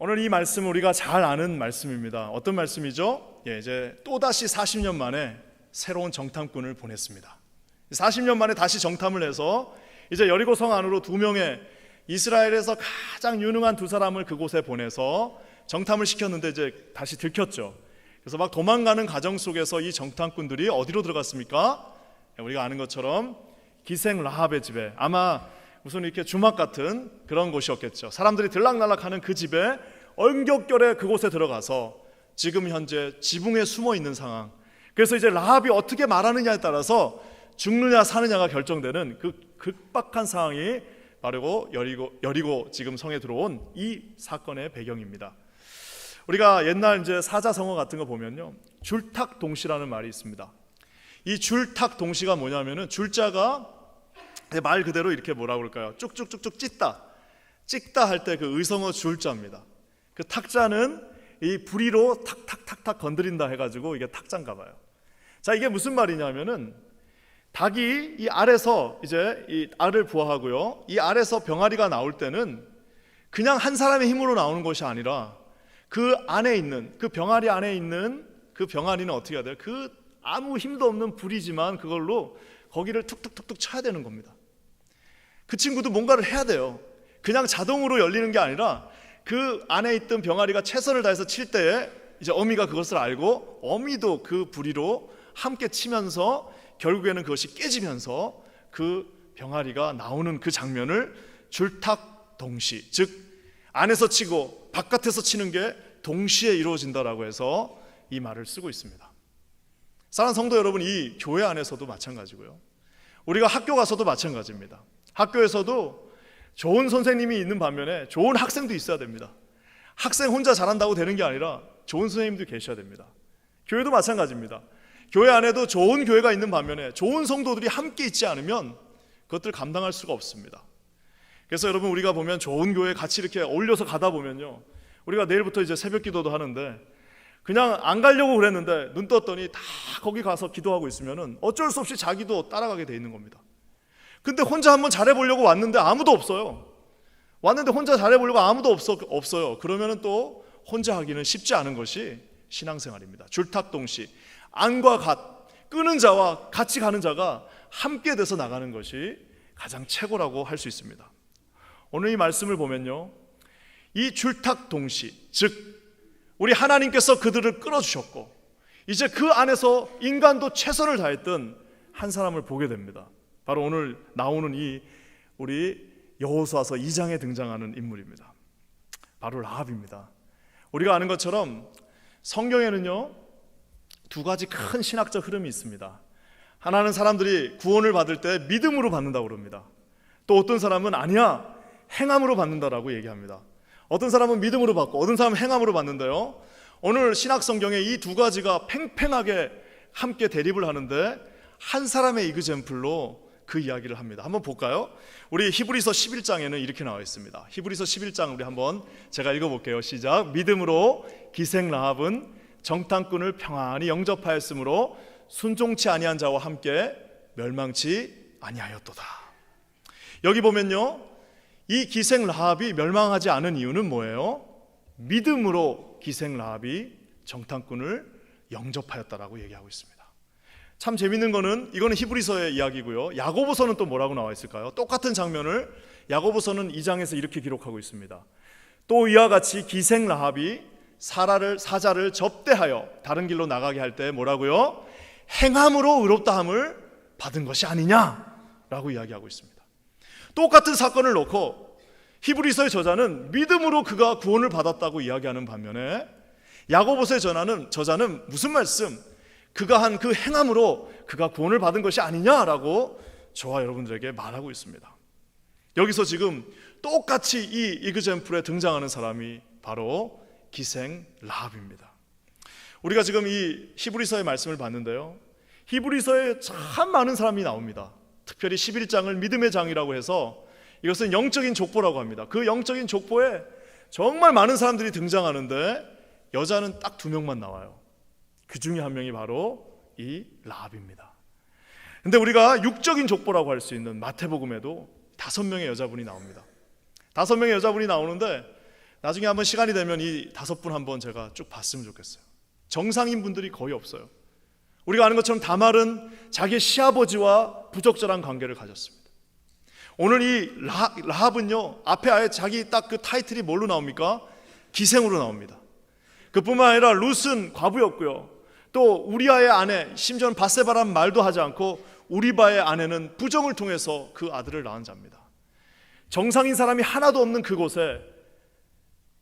오늘 이 말씀은 우리가 잘 아는 말씀입니다. 어떤 말씀이죠? 이제 또다시 40년 만에 새로운 정탐꾼을 보냈습니다. 40년 만에 다시 정탐을 해서 이제 여리고성 안으로 2명의 이스라엘에서 가장 유능한 2사람을 그곳에 보내서 정탐을 시켰는데 이제 다시 들켰죠. 그래서 막 도망가는 과정 속에서 이 정탐꾼들이 어디로 들어갔습니까? 우리가 아는 것처럼 기생 라합의 집에, 아마 무슨 이렇게 주막 같은 그런 곳이었겠죠. 사람들이 들락날락하는 그 집에 얼겹결에 그곳에 들어가서 지금 현재 지붕에 숨어 있는 상황. 그래서 이제 라합이 어떻게 말하느냐에 따라서 죽느냐 사느냐가 결정되는 그 급박한 상황이 바로 여리고 지금 성에 들어온 이 사건의 배경입니다. 우리가 옛날 이제 사자성어 같은 거 보면요, 줄탁동시라는 말이 있습니다. 이 줄탁동시가 뭐냐면은 줄자가 말 그대로 이렇게 뭐라고 그럴까요? 쭉쭉쭉쭉 찍다 할 때 그 의성어 줄자입니다. 그 탁자는 이 부리로 탁탁탁탁 건드린다 해가지고 이게 탁자인가 봐요. 자, 이게 무슨 말이냐면은 닭이 이 알에서 이제 이 알을 부화하고요, 이 알에서 병아리가 나올 때는 그냥 한 사람의 힘으로 나오는 것이 아니라 그 안에 있는, 그 병아리 안에 있는 그 병아리는 어떻게 해야 돼요? 그 아무 힘도 없는 불이지만 그걸로 거기를 툭툭툭툭 쳐야 되는 겁니다. 그 친구도 뭔가를 해야 돼요. 그냥 자동으로 열리는 게 아니라 그 안에 있던 병아리가 최선을 다해서 칠 때에 이제 어미가 그것을 알고 어미도 그 부리로 함께 치면서 결국에는 그것이 깨지면서 그 병아리가 나오는 그 장면을 줄탁동시, 즉 안에서 치고 바깥에서 치는 게 동시에 이루어진다라고 해서 이 말을 쓰고 있습니다. 사랑하는 성도 여러분, 이 교회 안에서도 마찬가지고요, 우리가 학교 가서도 마찬가지입니다. 학교에서도 좋은 선생님이 있는 반면에 좋은 학생도 있어야 됩니다. 학생 혼자 잘한다고 되는 게 아니라 좋은 선생님도 계셔야 됩니다. 교회도 마찬가지입니다. 교회 안에도 좋은 교회가 있는 반면에 좋은 성도들이 함께 있지 않으면 그것들 감당할 수가 없습니다. 그래서 여러분, 우리가 보면 좋은 교회 같이 이렇게 어울려서 가다 보면요, 우리가 내일부터 이제 새벽 기도도 하는데 그냥 안 가려고 그랬는데 눈 떴더니 다 거기 가서 기도하고 있으면은 어쩔 수 없이 자기도 따라가게 돼 있는 겁니다. 근데 혼자 한번 잘해보려고 왔는데 아무도 없어요. 왔는데 혼자 잘해보려고 아무도 없어요. 그러면은 또 혼자 하기는 쉽지 않은 것이 신앙생활입니다. 줄탁동시, 안과 갓, 끄는 자와 같이 가는 자가 함께 돼서 나가는 것이 가장 최고라고 할 수 있습니다. 오늘 이 말씀을 보면요, 이 줄탁동시, 즉 우리 하나님께서 그들을 끌어주셨고 이제 그 안에서 인간도 최선을 다했던 한 사람을 보게 됩니다. 바로 오늘 나오는 이 우리 여호수아서 2장에 등장하는 인물입니다. 바로 라합입니다. 우리가 아는 것처럼 성경에는요, 2가지 큰 신학적 흐름이 있습니다. 하나는 사람들이 구원을 받을 때 믿음으로 받는다고 그럽니다. 또 어떤 사람은 아니야, 행함으로 받는다라고 얘기합니다. 어떤 사람은 믿음으로 받고 어떤 사람은 행함으로 받는데요, 오늘 신학 성경에 이 2가지가 팽팽하게 함께 대립을 하는데 한 사람의 이그젬플로 그 이야기를 합니다. 한번 볼까요? 우리 히브리서 11장에는 이렇게 나와 있습니다. 히브리서 11장 우리 한번 제가 읽어볼게요. 시작. 믿음으로 기생 라합은 정탐꾼을 평안히 영접하였으므로 순종치 아니한 자와 함께 멸망치 아니하였도다. 여기 보면요, 이 기생 라합이 멸망하지 않은 이유는 뭐예요? 믿음으로 기생 라합이 정탐꾼을 영접하였다라고 얘기하고 있습니다. 참 재밌는 거는 이거는 히브리서의 이야기고요, 야고보서는 또 뭐라고 나와 있을까요? 똑같은 장면을 야고보서는 2장에서 이렇게 기록하고 있습니다. 또 이와 같이 기생 라합이 사자를 접대하여 다른 길로 나가게 할 때 뭐라고요? 행함으로 의롭다함을 받은 것이 아니냐라고 이야기하고 있습니다. 똑같은 사건을 놓고 히브리서의 저자는 믿음으로 그가 구원을 받았다고 이야기하는 반면에 야고보서의 저자는 무슨 말씀? 그가 한 그 행함으로 그가 구원을 받은 것이 아니냐라고 저와 여러분들에게 말하고 있습니다. 여기서 지금 똑같이 이 이그젬플에 등장하는 사람이 바로 기생 라합입니다. 우리가 지금 이 히브리서의 말씀을 봤는데요, 히브리서에 참 많은 사람이 나옵니다. 특별히 11장을 믿음의 장이라고 해서 이것은 영적인 족보라고 합니다. 그 영적인 족보에 정말 많은 사람들이 등장하는데 여자는 딱 2명만 나와요. 그 중에 한 명이 바로 이 라합입니다. 근데 우리가 육적인 족보라고 할 수 있는 마태복음에도 5명의 여자분이 나옵니다. 5명의 여자분이 나오는데 나중에 한번 시간이 되면 이 5분 한번 제가 쭉 봤으면 좋겠어요. 정상인 분들이 거의 없어요. 우리가 아는 것처럼 다말은 자기의 시아버지와 부적절한 관계를 가졌습니다. 오늘 이 라합은요, 앞에 아예 자기 딱 그 타이틀이 뭘로 나옵니까? 기생으로 나옵니다. 그뿐만 아니라 룻은 과부였고요, 또 우리아의 아내, 심지어는 밧세바라는 말도 하지 않고 우리바의 아내는 부정을 통해서 그 아들을 낳은 자입니다. 정상인 사람이 하나도 없는 그곳에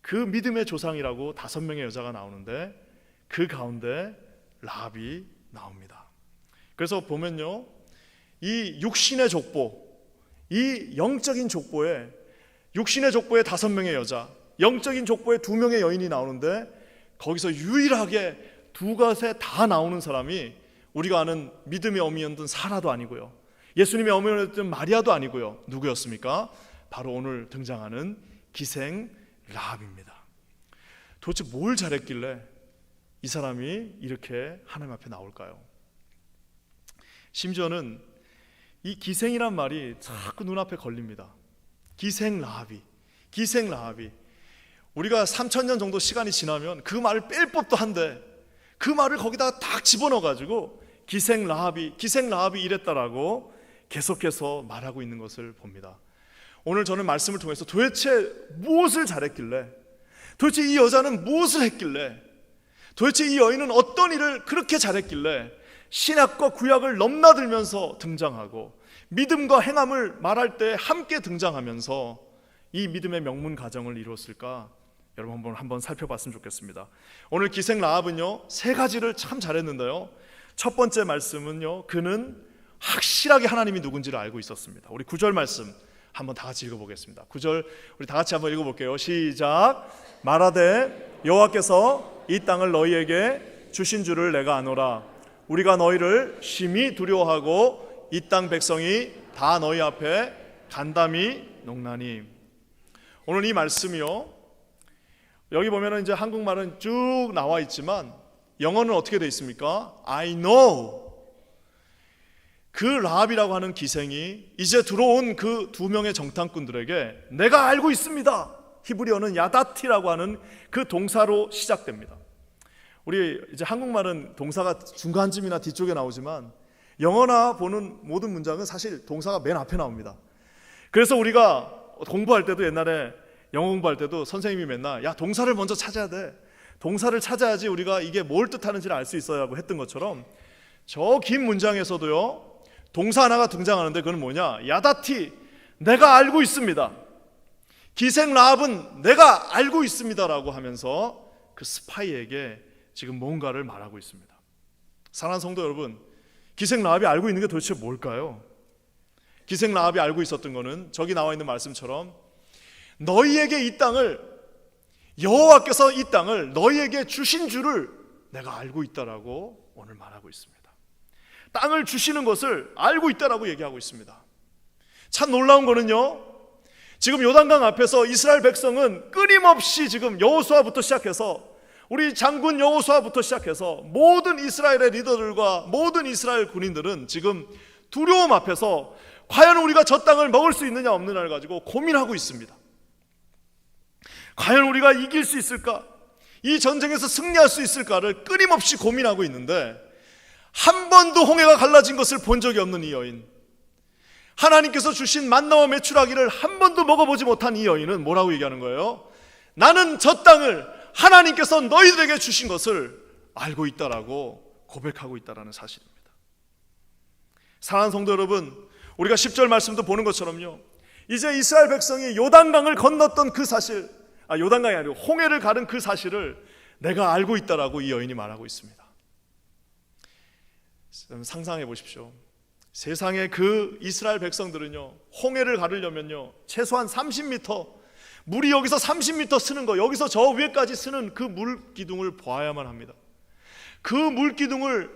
그 믿음의 조상이라고 5명의 여자가 나오는데 그 가운데 라합이 나옵니다. 그래서 보면요, 이 육신의 족보, 이 영적인 족보에, 육신의 족보에 5명의 여자, 영적인 족보에 2명의 여인이 나오는데 거기서 유일하게 두 것에 다 나오는 사람이 우리가 아는 믿음의 어미였던 사라도 아니고요, 예수님의 어머니였던 마리아도 아니고요, 누구였습니까? 바로 오늘 등장하는 기생 라합입니다. 도대체 뭘 잘했길래 이 사람이 이렇게 하나님 앞에 나올까요? 심지어는 이 기생이란 말이 자꾸 눈앞에 걸립니다. 기생 라합이, 기생 라합이. 우리가 3000년 정도 시간이 지나면 그 말을 뺄 법도 한데 그 말을 거기다가 딱 집어넣어가지고 기생 라합이 이랬다라고 계속해서 말하고 있는 것을 봅니다. 오늘 저는 말씀을 통해서 도대체 무엇을 잘했길래, 도대체 이 여자는 무엇을 했길래, 도대체 이 여인은 어떤 일을 그렇게 잘했길래 신약과 구약을 넘나들면서 등장하고 믿음과 행함을 말할 때 함께 등장하면서 이 믿음의 명문 가정을 이루었을까? 여러분 한번 살펴봤으면 좋겠습니다. 오늘 기생 라합은요, 3가지를 참 잘했는데요, 첫 번째 말씀은요, 그는 확실하게 하나님이 누군지를 알고 있었습니다. 우리 9절 말씀 한번 다 같이 읽어보겠습니다. 9절 우리 다 같이 한번 읽어볼게요. 시작. 말하되 여호와께서 이 땅을 너희에게 주신 줄을 내가 아노라. 우리가 너희를 심히 두려워하고 이 땅 백성이 다 너희 앞에 간담이 녹나니. 오늘 이 말씀이요, 여기 보면은 이제 한국말은 쭉 나와 있지만 영어는 어떻게 되어 있습니까? I know. 그 라합이라고 하는 기생이 이제 들어온 그 2명의 정탐꾼들에게 내가 알고 있습니다. 히브리어는 야다티라고 하는 그 동사로 시작됩니다. 우리 이제 한국말은 동사가 중간쯤이나 뒤쪽에 나오지만 영어나 보는 모든 문장은 사실 동사가 맨 앞에 나옵니다. 그래서 우리가 공부할 때도, 옛날에 영어 공부할 때도 선생님이 맨날 야, 동사를 먼저 찾아야 돼, 동사를 찾아야지 우리가 이게 뭘 뜻하는지를 알 수 있어야 했던 것처럼 저 긴 문장에서도요, 동사 하나가 등장하는데 그건 뭐냐? 야다티, 내가 알고 있습니다. 기생 라합은 내가 알고 있습니다라고 하면서 그 스파이에게 지금 뭔가를 말하고 있습니다. 사랑하는 성도 여러분, 기생 라합이 알고 있는 게 도대체 뭘까요? 기생 라합이 알고 있었던 거는 저기 나와 있는 말씀처럼 너희에게 이 땅을, 여호와께서 이 땅을 너희에게 주신 줄을 내가 알고 있다라고 오늘 말하고 있습니다. 땅을 주시는 것을 알고 있다라고 얘기하고 있습니다. 참 놀라운 거는요, 지금 요단강 앞에서 이스라엘 백성은 끊임없이 지금 여호수아부터 시작해서, 우리 장군 여호수아부터 시작해서 모든 이스라엘의 리더들과 모든 이스라엘 군인들은 지금 두려움 앞에서 과연 우리가 저 땅을 먹을 수 있느냐 없느냐를 가지고 고민하고 있습니다. 과연 우리가 이길 수 있을까? 이 전쟁에서 승리할 수 있을까를 끊임없이 고민하고 있는데 한 번도 홍해가 갈라진 것을 본 적이 없는 이 여인, 하나님께서 주신 만나와 메추라기를 한 번도 먹어보지 못한 이 여인은 뭐라고 얘기하는 거예요? 나는 저 땅을 하나님께서 너희들에게 주신 것을 알고 있다라고 고백하고 있다라는 사실입니다. 사랑하는 성도 여러분, 우리가 10절 말씀도 보는 것처럼요, 이제 이스라엘 백성이 요단강을 건넜던 그 사실, 요단강이 아니고 홍해를 가른 그 사실을 내가 알고 있다라고 이 여인이 말하고 있습니다. 상상해 보십시오. 세상의 그 이스라엘 백성들은요, 홍해를 가르려면요 최소한 30m, 물이 여기서 30m 쓰는 거, 여기서 저 위에까지 쓰는 그 물기둥을 보아야만 합니다. 그 물기둥을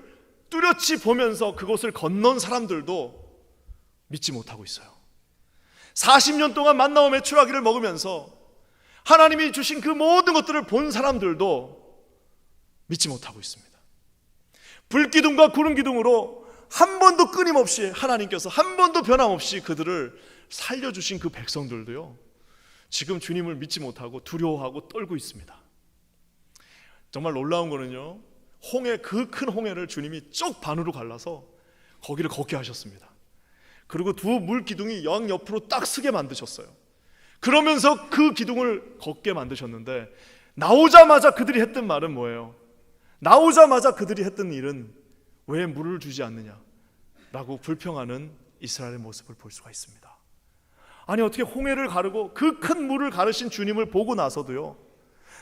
뚜렷이 보면서 그곳을 건넌 사람들도 믿지 못하고 있어요. 40년 동안 만나와 메추라기를 먹으면서 하나님이 주신 그 모든 것들을 본 사람들도 믿지 못하고 있습니다. 불기둥과 구름기둥으로 한 번도 끊임없이 하나님께서 한 번도 변함없이 그들을 살려주신 그 백성들도요, 지금 주님을 믿지 못하고 두려워하고 떨고 있습니다. 정말 놀라운 거는요, 그 큰 홍해를 주님이 쪽 반으로 갈라서 거기를 걷게 하셨습니다. 그리고 두 물 기둥이 양 옆으로 딱 서게 만드셨어요. 그러면서 그 기둥을 걷게 만드셨는데, 나오자마자 그들이 했던 말은 뭐예요? 나오자마자 그들이 했던 일은 왜 물을 주지 않느냐 라고 불평하는 이스라엘의 모습을 볼 수가 있습니다. 아니, 어떻게 홍해를 가르고 그 큰 물을 가르신 주님을 보고 나서도요,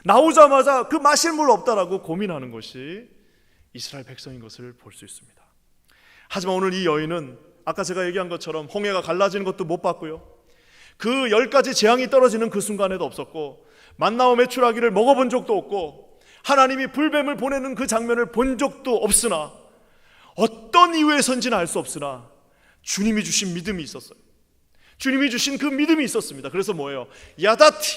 나오자마자 그 마실 물 없다라고 고민하는 것이 이스라엘 백성인 것을 볼 수 있습니다. 하지만 오늘 이 여인은 아까 제가 얘기한 것처럼 홍해가 갈라지는 것도 못 봤고요, 그 10가지 재앙이 떨어지는 그 순간에도 없었고, 만나와 메추라기를 먹어본 적도 없고, 하나님이 불뱀을 보내는 그 장면을 본 적도 없으나, 어떤 이유에선지는 알 수 없으나 주님이 주신 믿음이 있었어요. 주님이 주신 그 믿음이 있었습니다. 그래서 뭐예요? 야다티,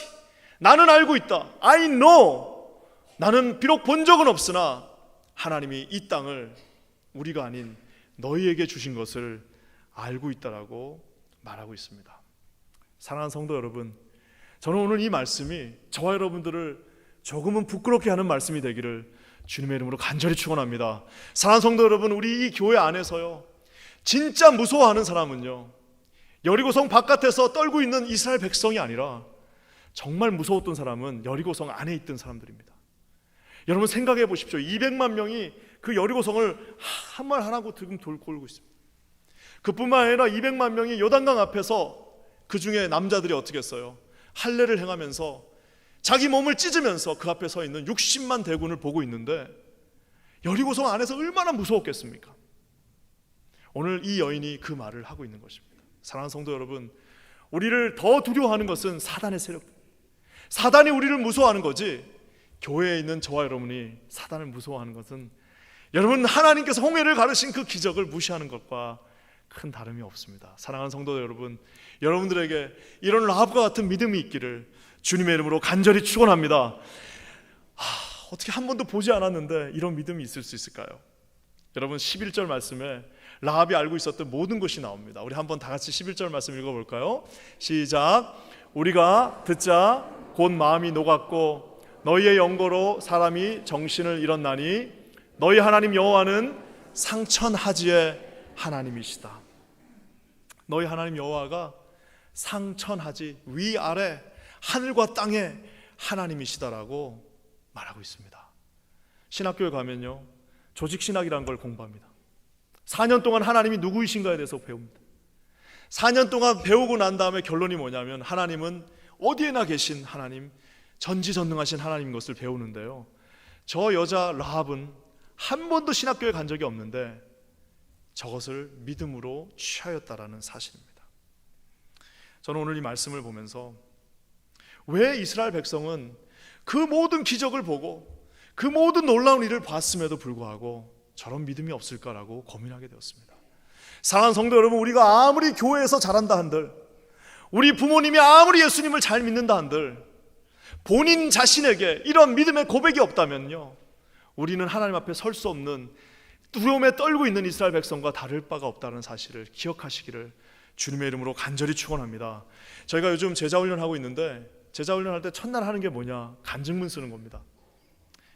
나는 알고 있다. I know. 나는 비록 본 적은 없으나 하나님이 이 땅을 우리가 아닌 너희에게 주신 것을 알고 있다라고 말하고 있습니다. 사랑하는 성도 여러분, 저는 오늘 이 말씀이 저와 여러분들을 조금은 부끄럽게 하는 말씀이 되기를 주님의 이름으로 간절히 축원합니다. 사랑하는 성도 여러분, 우리 이 교회 안에서요, 진짜 무서워하는 사람은요, 여리고성 바깥에서 떨고 있는 이스라엘 백성이 아니라 정말 무서웠던 사람은 여리고성 안에 있던 사람들입니다. 여러분 생각해 보십시오. 200만 명이 그 여리고성을 한 말 안 하고 지금 돌고 있습니다. 그뿐만 아니라 200만 명이 요단강 앞에서 그 중에 남자들이 어떻게 했어요? 할례를 행하면서 자기 몸을 찢으면서 그 앞에 서 있는 60만 대군을 보고 있는데, 여리고성 안에서 얼마나 무서웠겠습니까? 오늘 이 여인이 그 말을 하고 있는 것입니다. 사랑하는 성도 여러분, 우리를 더 두려워하는 것은 사단의 세력, 사단이 우리를 무서워하는 거지, 교회에 있는 저와 여러분이 사단을 무서워하는 것은 여러분 하나님께서 홍해를 가르신 그 기적을 무시하는 것과 큰 다름이 없습니다. 사랑하는 성도 여러분, 여러분들에게 이런 라합과 같은 믿음이 있기를 주님의 이름으로 간절히 축원합니다. 어떻게 한 번도 보지 않았는데 이런 믿음이 있을 수 있을까요? 여러분 11절 말씀에 라합이 알고 있었던 모든 것이 나옵니다. 우리 한번 다 같이 11절 말씀 읽어볼까요? 시작. 우리가 듣자 곧 마음이 녹았고 너희의 영거로 사람이 정신을 잃었나니 너희 하나님 여호와는 상천하지의 하나님이시다. 너희 하나님 여호와가 상천하지, 위아래 하늘과 땅의 하나님이시다라고 말하고 있습니다. 신학교에 가면요, 조직신학이라는 걸 공부합니다. 4년 동안 하나님이 누구이신가에 대해서 배웁니다. 4년 동안 배우고 난 다음에 결론이 뭐냐면 하나님은 어디에나 계신 하나님, 전지전능하신 하나님인 것을 배우는데요, 저 여자 라합은 한 번도 신학교에 간 적이 없는데 저것을 믿음으로 취하였다라는 사실입니다. 저는 오늘 이 말씀을 보면서 왜 이스라엘 백성은 그 모든 기적을 보고 그 모든 놀라운 일을 봤음에도 불구하고 저런 믿음이 없을까라고 고민하게 되었습니다. 사랑하는 성도 여러분, 우리가 아무리 교회에서 잘한다 한들, 우리 부모님이 아무리 예수님을 잘 믿는다 한들, 본인 자신에게 이런 믿음의 고백이 없다면요, 우리는 하나님 앞에 설 수 없는 두려움에 떨고 있는 이스라엘 백성과 다를 바가 없다는 사실을 기억하시기를 주님의 이름으로 간절히 축원합니다. 저희가 요즘 제자훈련하고 있는데, 제자훈련할 때 첫날 하는 게 뭐냐? 간증문 쓰는 겁니다.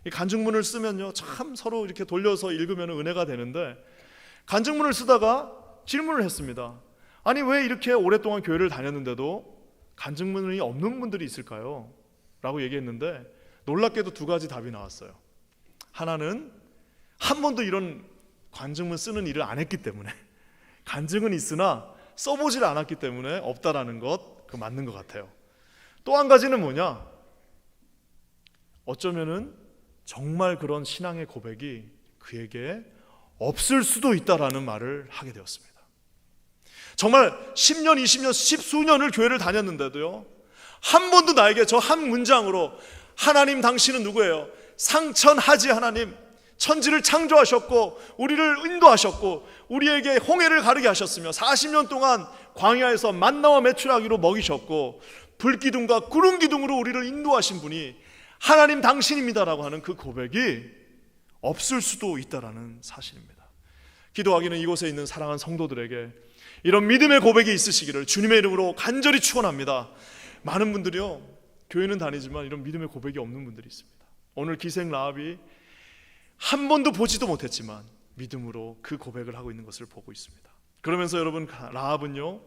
이 간증문을 쓰면요, 참 서로 이렇게 돌려서 읽으면 은혜가 되는데, 간증문을 쓰다가 질문을 했습니다. 아니 왜 이렇게 오랫동안 교회를 다녔는데도 간증문이 없는 분들이 있을까요? 라고 얘기했는데 놀랍게도 두 가지 답이 나왔어요. 하나는 한 번도 이런 간증문 쓰는 일을 안 했기 때문에, 간증은 있으나 써보질 않았기 때문에 없다라는 것, 그 맞는 것 같아요. 또 한 가지는 뭐냐? 어쩌면은 정말 그런 신앙의 고백이 그에게 없을 수도 있다라는 말을 하게 되었습니다. 정말 10년, 20년, 10수년을 교회를 다녔는데도요, 한 번도 나에게 저 한 문장으로 하나님 당신은 누구예요? 상천하지 하나님, 천지를 창조하셨고 우리를 인도하셨고 우리에게 홍해를 가르게 하셨으며 40년 동안 광야에서 만나와 메추라기로 먹이셨고 불기둥과 구름기둥으로 우리를 인도하신 분이 하나님 당신입니다라고 하는 그 고백이 없을 수도 있다라는 사실입니다. 기도하기는 이곳에 있는 사랑하는 성도들에게 이런 믿음의 고백이 있으시기를 주님의 이름으로 간절히 축원합니다. 많은 분들이요, 교회는 다니지만 이런 믿음의 고백이 없는 분들이 있습니다. 오늘 기생 라합이 한 번도 보지도 못했지만 믿음으로 그 고백을 하고 있는 것을 보고 있습니다. 그러면서 여러분, 라합은요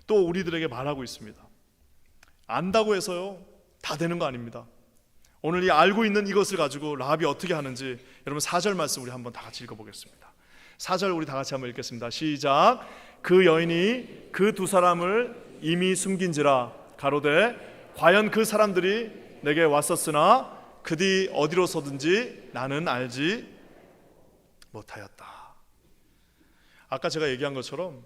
또 우리들에게 말하고 있습니다. 안다고 해서요 다 되는 거 아닙니다. 오늘 이 알고 있는 이것을 가지고 라합이 어떻게 하는지 여러분 4절 말씀 우리 한번 다 같이 읽어보겠습니다. 4절 우리 다 같이 한번 읽겠습니다. 시작. 그 여인이 그 두 사람을 이미 숨긴지라 가로되 과연 그 사람들이 내게 왔었으나 그뒤 어디로 서든지 나는 알지 못하였다. 아까 제가 얘기한 것처럼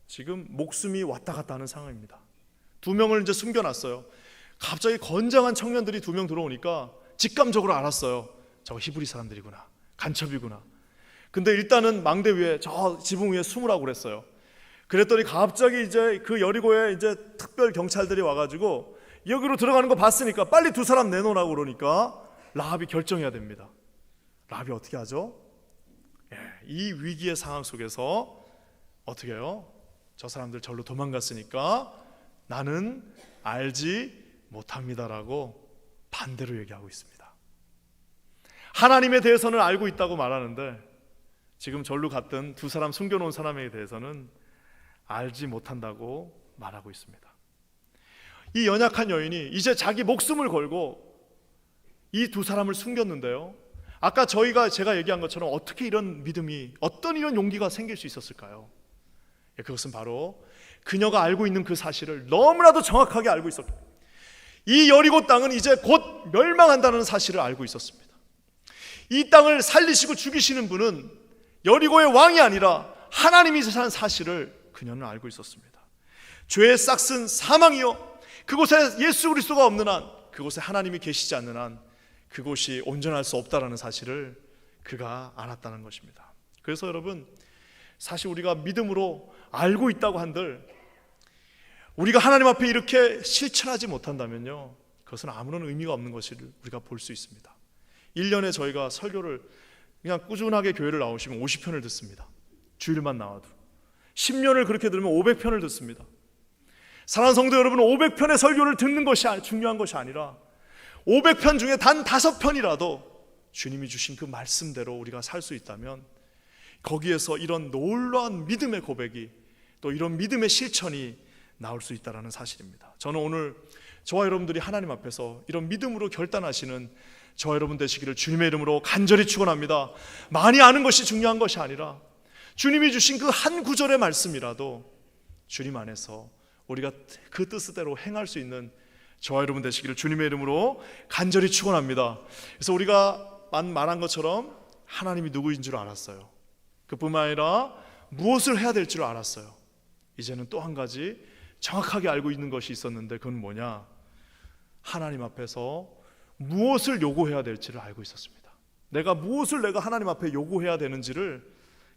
지금 목숨이 왔다 갔다 하는 상황입니다. 두 명을 이제 숨겨놨어요. 갑자기 건장한 청년들이 두 명 들어오니까 직감적으로 알았어요. 저거 히브리 사람들이구나, 간첩이구나. 근데 일단은 망대 위에 저 지붕 위에 숨으라고 그랬어요. 그랬더니 갑자기 이제 그 여리고에 이제 특별 경찰들이 와가지고 여기로 들어가는 거 봤으니까 빨리 두 사람 내놓으라고 그러니까 라합이 결정해야 됩니다. 라합이 어떻게 하죠? 이 위기의 상황 속에서 어떻게 해요? 저 사람들 절로 도망갔으니까 나는 알지 못합니다라고 반대로 얘기하고 있습니다. 하나님에 대해서는 알고 있다고 말하는데 지금 절로 갔던 두 사람 숨겨놓은 사람에 대해서는 알지 못한다고 말하고 있습니다. 이 연약한 여인이 이제 자기 목숨을 걸고 이 두 사람을 숨겼는데요, 아까 제가 얘기한 것처럼 어떻게 이런 믿음이, 어떤 이런 용기가 생길 수 있었을까요? 그것은 바로 그녀가 알고 있는 그 사실을 너무나도 정확하게 알고 있었고, 이 여리고 땅은 이제 곧 멸망한다는 사실을 알고 있었습니다. 이 땅을 살리시고 죽이시는 분은 여리고의 왕이 아니라 하나님이시라는 사실을 그녀는 알고 있었습니다. 죄의 싹슨 사망이요, 그곳에 예수 그리스도가 없는 한, 그곳에 하나님이 계시지 않는 한 그곳이 온전할 수 없다는 사실을 그가 알았다는 것입니다. 그래서 여러분, 사실 우리가 믿음으로 알고 있다고 한들 우리가 하나님 앞에 이렇게 실천하지 못한다면요, 그것은 아무런 의미가 없는 것을 우리가 볼 수 있습니다. 1년에 저희가 설교를 그냥 꾸준하게 교회를 나오시면 50편을 듣습니다. 주일만 나와도 10년을 그렇게 들으면 500편을 듣습니다. 사랑하는 성도 여러분, 500편의 설교를 듣는 것이 중요한 것이 아니라 500편 중에 단 5편이라도 주님이 주신 그 말씀대로 우리가 살 수 있다면 거기에서 이런 놀라운 믿음의 고백이, 또 이런 믿음의 실천이 나올 수 있다는 사실입니다. 저는 오늘 저와 여러분들이 하나님 앞에서 이런 믿음으로 결단하시는 저와 여러분 되시기를 주님의 이름으로 간절히 축원합니다. 많이 아는 것이 중요한 것이 아니라 주님이 주신 그 한 구절의 말씀이라도 주님 안에서 우리가 그 뜻대로 행할 수 있는 저와 여러분 되시기를 주님의 이름으로 간절히 축원합니다. 그래서 우리가 말한 것처럼 하나님이 누구인 줄 알았어요. 그뿐만 아니라 무엇을 해야 될 줄 알았어요. 이제는 또 한 가지 정확하게 알고 있는 것이 있었는데, 그건 뭐냐? 하나님 앞에서 무엇을 요구해야 될지를 알고 있었습니다. 무엇을 내가 하나님 앞에 요구해야 되는지를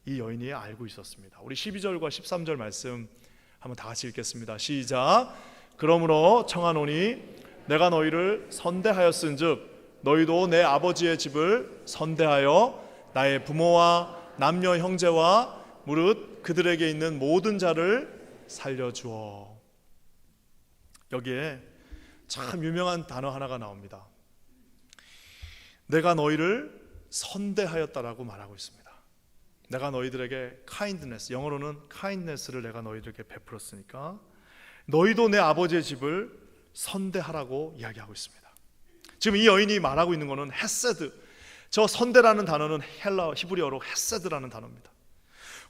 이 여인이 알고 있었습니다. 우리 12절과 13절 말씀 한번 다 같이 읽겠습니다. 시작. 그러므로 청하노니 내가 너희를 선대하였은즉 너희도 내 아버지의 집을 선대하여 나의 부모와 남녀 형제와 무릇 그들에게 있는 모든 자를 살려주어. 여기에 참 유명한 단어 하나가 나옵니다. 내가 너희를 선대하였다라고 말하고 있습니다. 내가 너희들에게 kindness, 영어로는 kindness를 내가 너희들에게 베풀었으니까 너희도 내 아버지의 집을 선대하라고 이야기하고 있습니다. 지금 이 여인이 말하고 있는 것은 헤세드, 저 선대라는 단어는 히브리어로 헤세드라는 단어입니다.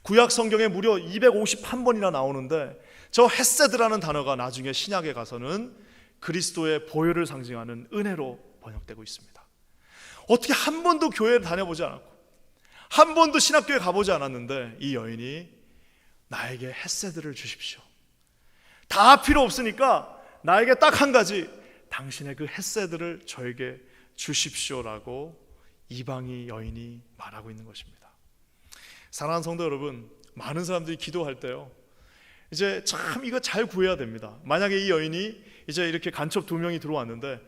구약 성경에 무려 251번이나 나오는데 저 헤세드라는 단어가 나중에 신약에 가서는 그리스도의 보혈을 상징하는 은혜로 번역되고 있습니다. 어떻게 한 번도 교회를 다녀보지 않았고 한 번도 신학교에 가보지 않았는데 이 여인이 나에게 헤세드를 주십시오, 다 필요 없으니까 나에게 딱 한 가지, 당신의 그 헤세드를 저에게 주십시오라고 이방이 여인이 말하고 있는 것입니다. 사랑하는 성도 여러분, 많은 사람들이 기도할 때요, 이제 참 이거 잘 구해야 됩니다. 만약에 이 여인이 이제 이렇게 간첩 2명이 들어왔는데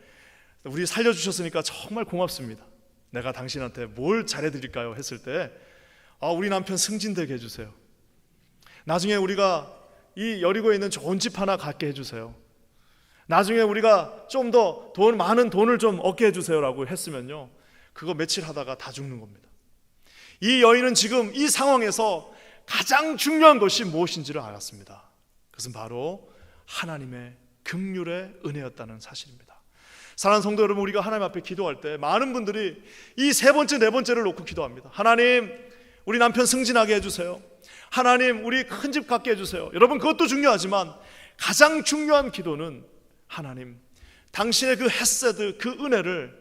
우리 살려주셨으니까 정말 고맙습니다, 내가 당신한테 뭘 잘해드릴까요? 했을 때 우리 남편 승진되게 해주세요, 나중에 우리가 이 여리고에 있는 좋은 집 하나 갖게 해주세요, 나중에 우리가 좀 더 많은 돈을 좀 얻게 해주세요라고 했으면요, 그거 며칠 하다가 다 죽는 겁니다. 이 여인은 지금 이 상황에서 가장 중요한 것이 무엇인지를 알았습니다. 그것은 바로 하나님의 긍휼의 은혜였다는 사실입니다. 사랑하는 성도 여러분, 우리가 하나님 앞에 기도할 때 많은 분들이 이 세 번째, 네 번째를 놓고 기도합니다. 하나님, 우리 남편 승진하게 해주세요. 하나님, 우리 큰 집 갖게 해주세요. 여러분, 그것도 중요하지만 가장 중요한 기도는 하나님, 당신의 그 헤세드, 그 은혜를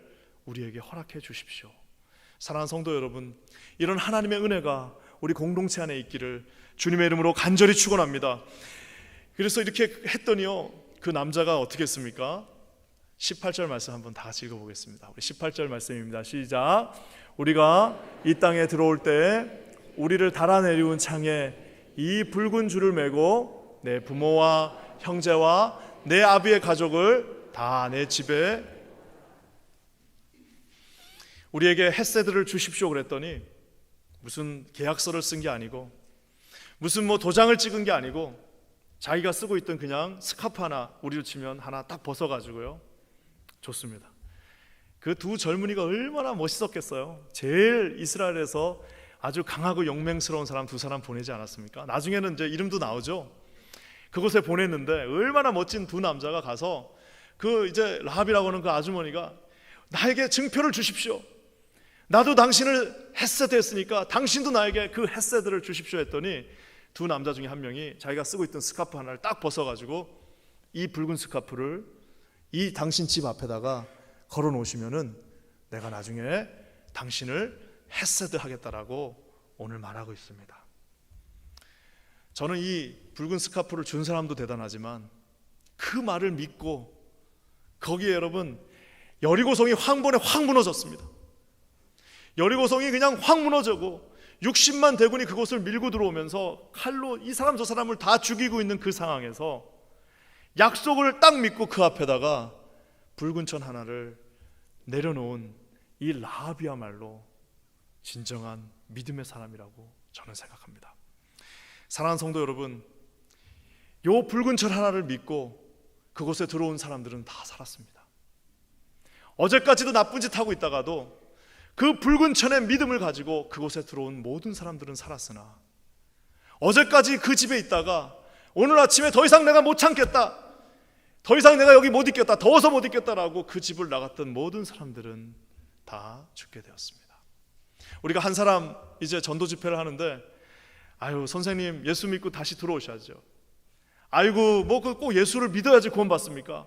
우리에게 허락해 주십시오. 사랑하는 성도 여러분, 이런 하나님의 은혜가 우리 공동체 안에 있기를 주님의 이름으로 간절히 축원합니다. 그래서 이렇게 했더니요, 그 남자가 어떻게 했습니까? 18절 말씀 한번 다 같이 읽어보겠습니다. 우리 18절 말씀입니다. 시작. 우리가 이 땅에 들어올 때 우리를 달아내리운 창에 이 붉은 줄을 메고 내 부모와 형제와 내 아비의 가족을 다 내 집에 우리에게 헤세드를 주십시오 그랬더니 무슨 계약서를 쓴 게 아니고 무슨 도장을 찍은 게 아니고 자기가 쓰고 있던 그냥 스카프 하나, 우리로 치면 하나 딱 벗어가지고요, 좋습니다. 그 두 젊은이가 얼마나 멋있었겠어요. 제일 이스라엘에서 아주 강하고 용맹스러운 사람 두 사람 보내지 않았습니까? 나중에는 이제 이름도 나오죠. 그곳에 보냈는데 얼마나 멋진 두 남자가 가서 그 이제 라합이라고 하는 그 아주머니가 나에게 증표를 주십시오. 나도 당신을 헤세드 했으니까 당신도 나에게 그 헤세드를 주십시오 했더니 두 남자 중에 한 명이 자기가 쓰고 있던 스카프 하나를 딱 벗어가지고 이 붉은 스카프를 이 당신 집 앞에다가 걸어 놓으시면은 내가 나중에 당신을 헤세드 하겠다라고 오늘 말하고 있습니다. 저는 이 붉은 스카프를 준 사람도 대단하지만 그 말을 믿고 거기에 여러분 여리고성이 황번에 확 무너졌습니다. 여리고성이 그냥 확 무너지고 60만 대군이 그곳을 밀고 들어오면서 칼로 이 사람 저 사람을 다 죽이고 있는 그 상황에서 약속을 딱 믿고 그 앞에다가 붉은 천 하나를 내려놓은 이 라합이야말로 진정한 믿음의 사람이라고 저는 생각합니다. 사랑하는 성도 여러분, 요 붉은 천 하나를 믿고 그곳에 들어온 사람들은 다 살았습니다. 어제까지도 나쁜 짓 하고 있다가도 그 붉은 천의 믿음을 가지고 그곳에 들어온 모든 사람들은 살았으나 어제까지 그 집에 있다가 오늘 아침에 더 이상 내가 못 참겠다, 더 이상 내가 여기 못 있겠다, 더워서 못 있겠다라고 그 집을 나갔던 모든 사람들은 다 죽게 되었습니다. 우리가 한 사람 이제 전도 집회를 하는데 아유 선생님 예수 믿고 다시 들어오셔야죠. 아이고 꼭 예수를 믿어야지 구원 받습니까?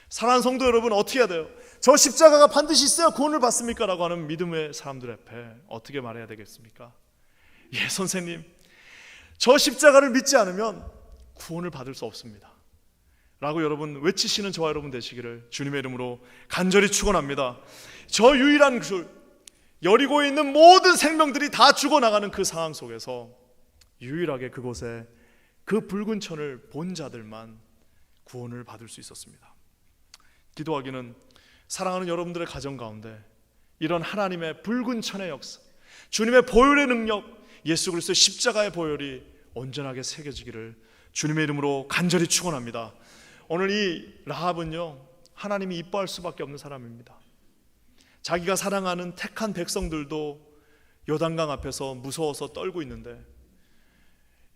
사랑하는 성도 여러분, 어떻게 해야 돼요? 저 십자가가 반드시 있어야 구원을 받습니까? 라고 하는 믿음의 사람들 앞에 어떻게 말해야 되겠습니까? 예 선생님, 저 십자가를 믿지 않으면 구원을 받을 수 없습니다 라고 여러분 외치시는 저와 여러분 되시기를 주님의 이름으로 간절히 축원합니다. 저 유일한 줄, 여리고에 있는 모든 생명들이 다 죽어나가는 그 상황 속에서 유일하게 그곳에 그 붉은 천을 본 자들만 구원을 받을 수 있었습니다. 기도하기는 사랑하는 여러분들의 가정 가운데 이런 하나님의 붉은 천의 역사, 주님의 보혈의 능력, 예수 그리스도의 십자가의 보혈이 온전하게 새겨지기를 주님의 이름으로 간절히 축원합니다. 오늘 이 라합은요, 하나님이 이뻐할 수밖에 없는 사람입니다. 자기가 사랑하는 택한 백성들도 요단강 앞에서 무서워서 떨고 있는데,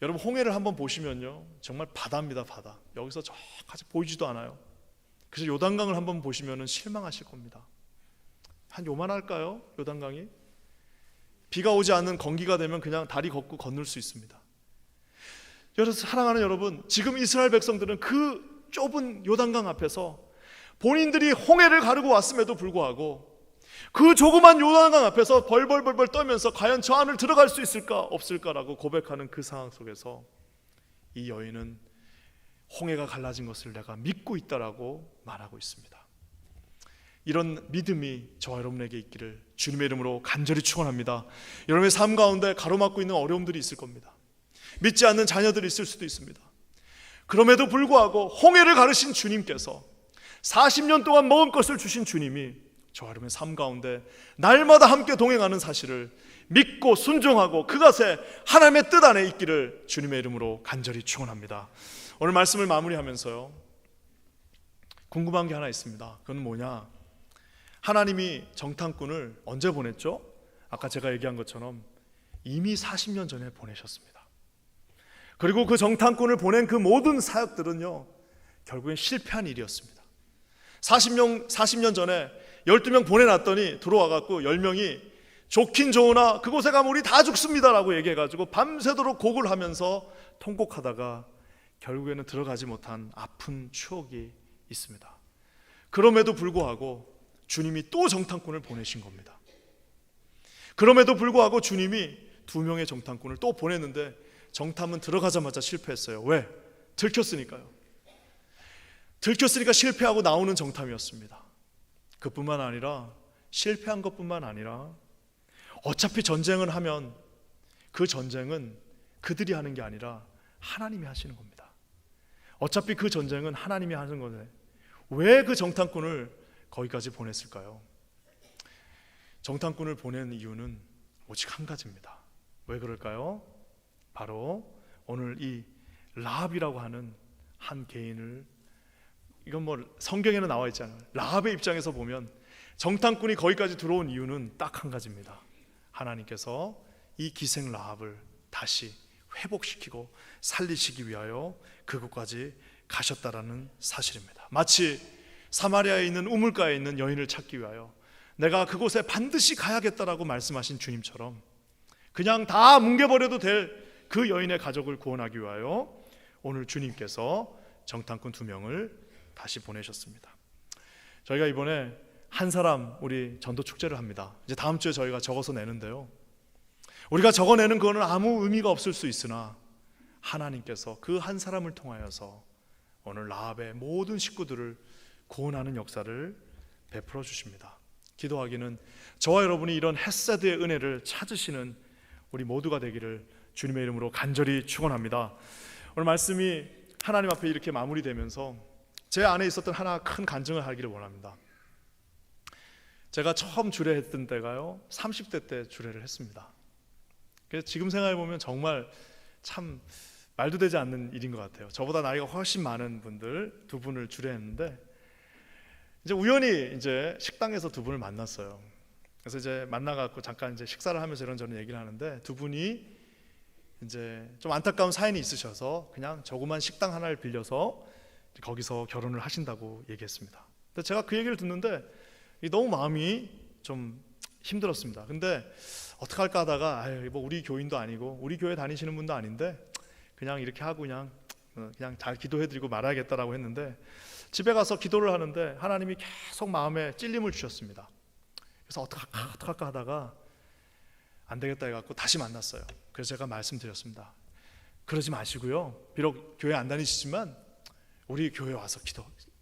여러분 홍해를 한번 보시면요 정말 바다입니다. 바다. 여기서 저까지 보이지도 않아요. 그래서 요단강을 한번 보시면 실망하실 겁니다. 한 요만할까요? 요단강이? 비가 오지 않는 건기가 되면 그냥 다리 걷고 건널 수 있습니다. 여러분 사랑하는 여러분, 지금 이스라엘 백성들은 그 좁은 요단강 앞에서 본인들이 홍해를 가르고 왔음에도 불구하고 그 조그만 요단강 앞에서 벌벌벌벌 떨면서 과연 저 안을 들어갈 수 있을까 없을까라고 고백하는 그 상황 속에서 이 여인은 홍해가 갈라진 것을 내가 믿고 있다라고 말하고 있습니다. 이런 믿음이 저와 여러분에게 있기를 주님의 이름으로 간절히 축원합니다. 여러분의 삶 가운데 가로막고 있는 어려움들이 있을 겁니다. 믿지 않는 자녀들이 있을 수도 있습니다. 그럼에도 불구하고 홍해를 가르신 주님께서 40년 동안 먹은 것을 주신 주님이 저와 여러분의 삶 가운데 날마다 함께 동행하는 사실을 믿고 순종하고 그것에 하나님의 뜻 안에 있기를 주님의 이름으로 간절히 축원합니다. 오늘 말씀을 마무리하면서요, 궁금한 게 하나 있습니다. 그건 뭐냐? 하나님이 정탐꾼을 언제 보냈죠? 아까 제가 얘기한 것처럼 이미 40년 전에 보내셨습니다. 그리고 그 정탐꾼을 보낸 그 모든 사역들은요, 결국엔 실패한 일이었습니다. 40년 전에 12명 보내놨더니 들어와갖고 10명이 좋긴 좋으나 그곳에 가면 우리 다 죽습니다라고 얘기해가지고 밤새도록 곡을 하면서 통곡하다가 결국에는 들어가지 못한 아픈 추억이 있습니다. 그럼에도 불구하고 주님이 또 정탐꾼을 보내신 겁니다. 그럼에도 불구하고 주님이 2명의 정탐꾼을 또 보냈는데 정탐은 들어가자마자 실패했어요. 왜? 들켰으니까요. 들켰으니까 실패하고 나오는 정탐이었습니다. 그뿐만 아니라 실패한 것뿐만 아니라 어차피 전쟁을 하면 그 전쟁은 그들이 하는 게 아니라 하나님이 하시는 겁니다. 어차피 그 전쟁은 하나님이 하는 건데 왜 그 정탐꾼을 거기까지 보냈을까요? 정탐꾼을 보낸 이유는 오직 한 가지입니다. 왜 그럴까요? 바로 오늘 이 라합이라고 하는 한 개인을, 이건 뭐 성경에는 나와 있잖아요. 라합의 입장에서 보면 정탐꾼이 거기까지 들어온 이유는 딱 한 가지입니다. 하나님께서 이 기생 라합을 다시 회복시키고 살리시기 위하여 그곳까지 가셨다라는 사실입니다. 마치 사마리아에 있는 우물가에 있는 여인을 찾기 위하여 내가 그곳에 반드시 가야겠다라고 말씀하신 주님처럼 그냥 다 뭉개버려도 될 그 여인의 가족을 구원하기 위하여 오늘 주님께서 정탐꾼 2명을 다시 보내셨습니다. 저희가 이번에 한 사람 우리 전도 축제를 합니다. 이제 다음 주에 저희가 적어서 내는데요, 우리가 적어내는 그거는 아무 의미가 없을 수 있으나 하나님께서 그 한 사람을 통하여서 오늘 라합의 모든 식구들을 구원하는 역사를 베풀어 주십니다. 기도하기는 저와 여러분이 이런 헤세드의 은혜를 찾으시는 우리 모두가 되기를 주님의 이름으로 간절히 축원합니다. 오늘 말씀이 하나님 앞에 이렇게 마무리되면서 제 안에 있었던 하나 큰 간증을 하기를 원합니다. 제가 처음 주례했던 때가요 30대 때 주례를 했습니다. 그래서 지금 생각해보면 정말 참 말도 되지 않는 일인 것 같아요. 저보다 나이가 훨씬 많은 분들 2분을 주례했는데 이제 우연히 이제 식당에서 2분을 만났어요. 그래서 이제 만나갖고 잠깐 이제 식사를 하면서 이런저런 얘기를 하는데 2분이 이제 좀 안타까운 사연이 있으셔서 그냥 조그만 식당 하나를 빌려서 거기서 결혼을 하신다고 얘기했습니다. 근데 제가 그 얘기를 듣는데 너무 마음이 좀 힘들었습니다. 근데 어떡할까 하다가 뭐 우리 교인도 아니고 우리 교회 다니시는 분도 아닌데 그냥 이렇게 하고 그냥 잘 기도해드리고 말아야겠다라고 했는데 집에 가서 기도를 하는데 하나님이 계속 마음에 찔림을 주셨습니다. 그래서 어떡할까 하다가 안 되겠다 해갖고 다시 만났어요. 그래서 제가 말씀드렸습니다. 그러지 마시고요, 비록 교회 안 다니시지만 우리 교회 와서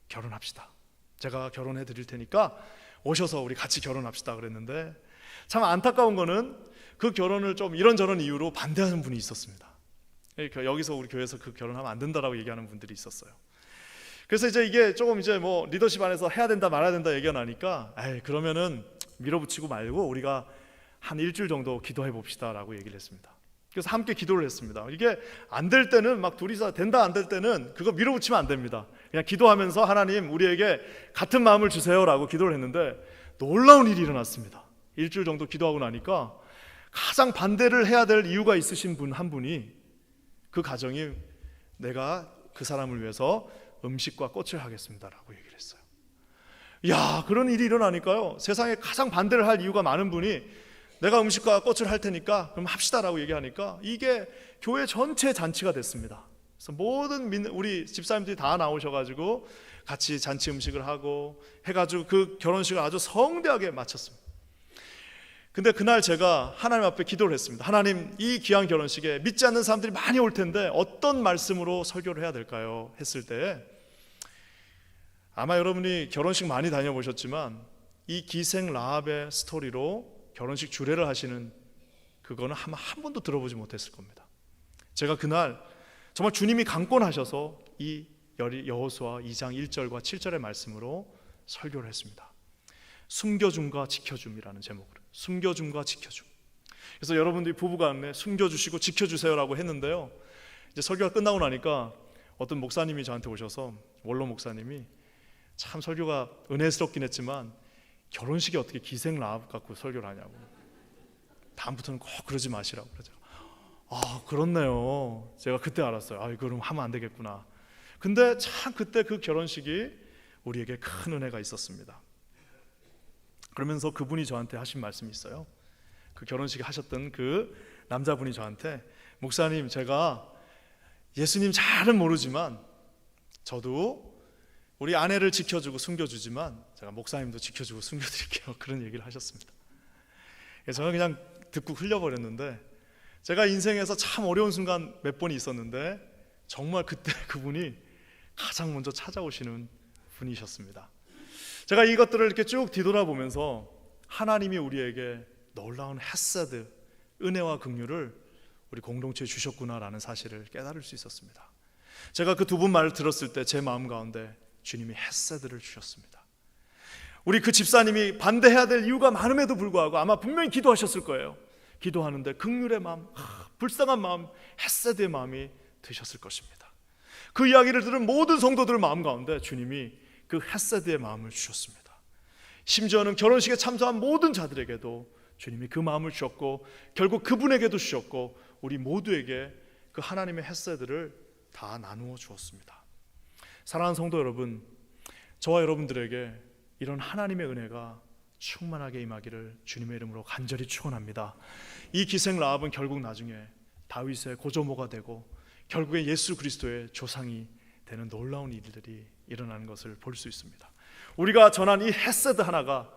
결혼합시다. 제가 결혼해 드릴 테니까 오셔서 우리 같이 결혼합시다 그랬는데 참 안타까운 거는 그 결혼을 좀 이런저런 이유로 반대하는 분이 있었습니다. 여기서 우리 교회에서 그 결혼하면 안 된다라고 얘기하는 분들이 있었어요. 그래서 이제 이게 조금 이제 뭐 리더십 안에서 해야 된다 말아야 된다 얘기가 나니까 그러면은 밀어붙이고 말고 우리가 한 일주일 정도 기도해 봅시다라고 얘기를 했습니다. 그래서 함께 기도를 했습니다. 이게 안 될 때는 막 둘이서 된다 안 될 때는 그거 밀어붙이면 안 됩니다. 그냥 기도하면서 하나님 우리에게 같은 마음을 주세요라고 기도를 했는데 놀라운 일이 일어났습니다. 일주일 정도 기도하고 나니까 가장 반대를 해야 될 이유가 있으신 분 한 분이 그 가정이 내가 그 사람을 위해서 음식과 꽃을 하겠습니다라고 얘기를 했어요. 야, 그런 일이 일어나니까요 세상에 가장 반대를 할 이유가 많은 분이 내가 음식과 꽃을 할 테니까 그럼 합시다라고 얘기하니까 이게 교회 전체 잔치가 됐습니다. 그래서 모든 우리 집사님들이 다 나오셔가지고 같이 잔치 음식을 하고 해가지고 그 결혼식을 아주 성대하게 마쳤습니다. 근데 그날 제가 하나님 앞에 기도를 했습니다. 하나님, 이 귀한 결혼식에 믿지 않는 사람들이 많이 올 텐데 어떤 말씀으로 설교를 해야 될까요? 했을 때 아마 여러분이 결혼식 많이 다녀보셨지만 이 기생 라합의 스토리로 결혼식 주례를 하시는 그거는 아마 한 번도 들어보지 못했을 겁니다. 제가 그날 정말 주님이 강권하셔서 이 여호수아 2장 1절과 7절의 말씀으로 설교를 했습니다. 숨겨줌과 지켜줌이라는 제목으로, 숨겨줌과 지켜줌. 그래서 여러분들이 부부간에 숨겨주시고 지켜주세요라고 했는데요, 이제 설교가 끝나고 나니까 어떤 목사님이 저한테 오셔서, 원로 목사님이 참 설교가 은혜스럽긴 했지만 결혼식에 어떻게 기생 라합 갖고 설교를 하냐고. 다음부터는 꼭 그러지 마시라고 그러죠. 아, 그렇네요. 제가 그때 알았어요. 아, 그럼 하면 안 되겠구나. 근데 참 그때 그 결혼식이 우리에게 큰 은혜가 있었습니다. 그러면서 그분이 저한테 하신 말씀이 있어요. 그 결혼식 하셨던 그 남자분이 저한테, 목사님, 제가 예수님 잘은 모르지만 저도 우리 아내를 지켜주고 숨겨주지만 제가 목사님도 지켜주고 숨겨드릴게요. 그런 얘기를 하셨습니다. 저는 그냥 듣고 흘려버렸는데, 제가 인생에서 참 어려운 순간 몇 번이 있었는데 정말 그때 그분이 가장 먼저 찾아오시는 분이셨습니다. 제가 이것들을 이렇게 쭉 뒤돌아보면서 하나님이 우리에게 놀라운 헤세드, 은혜와 긍휼을 우리 공동체에 주셨구나라는 사실을 깨달을 수 있었습니다. 제가 그 두 분 말을 들었을 때 제 마음 가운데 주님이 헤세드를 주셨습니다. 우리 그 집사님이 반대해야 될 이유가 많음에도 불구하고 아마 분명히 기도하셨을 거예요. 기도하는데 긍휼의 마음, 불쌍한 마음, 헤세드의 마음이 드셨을 것입니다. 그 이야기를 들은 모든 성도들 마음 가운데 주님이 그 헤세드의 마음을 주셨습니다. 심지어는 결혼식에 참석한 모든 자들에게도 주님이 그 마음을 주셨고, 결국 그분에게도 주셨고, 우리 모두에게 그 하나님의 헤세드를 다 나누어 주었습니다. 사랑하는 성도 여러분, 저와 여러분들에게 이런 하나님의 은혜가 충만하게 임하기를 주님의 이름으로 간절히 축원합니다. 이 기생 라합은 결국 나중에 다윗의 고조모가 되고 결국에 예수 그리스도의 조상이 되는 놀라운 일들이 일어나는 것을 볼 수 있습니다. 우리가 전한 이 헤세드 하나가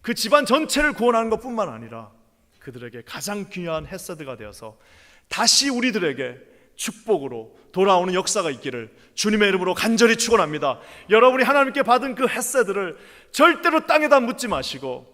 그 집안 전체를 구원하는 것뿐만 아니라 그들에게 가장 귀한 헤세드가 되어서 다시 우리들에게 축복으로 돌아오는 역사가 있기를 주님의 이름으로 간절히 축원합니다. 여러분이 하나님께 받은 그 헤세드를 절대로 땅에다 묻지 마시고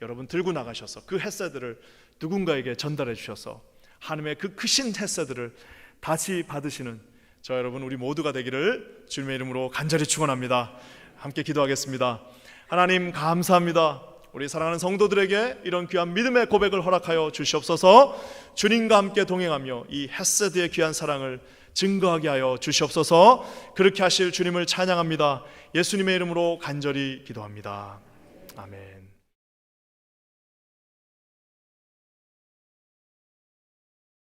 여러분 들고 나가셔서 그 헤세드를 누군가에게 전달해 주셔서 하나님의 그 크신 헤세드를 다시 받으시는 저 여러분 우리 모두가 되기를 주님의 이름으로 간절히 축원합니다. 함께 기도하겠습니다. 하나님 감사합니다. 우리 사랑하는 성도들에게 이런 귀한 믿음의 고백을 허락하여 주시옵소서. 주님과 함께 동행하며 이 헤세드의 귀한 사랑을 증거하게 하여 주시옵소서. 그렇게 하실 주님을 찬양합니다. 예수님의 이름으로 간절히 기도합니다. 아멘.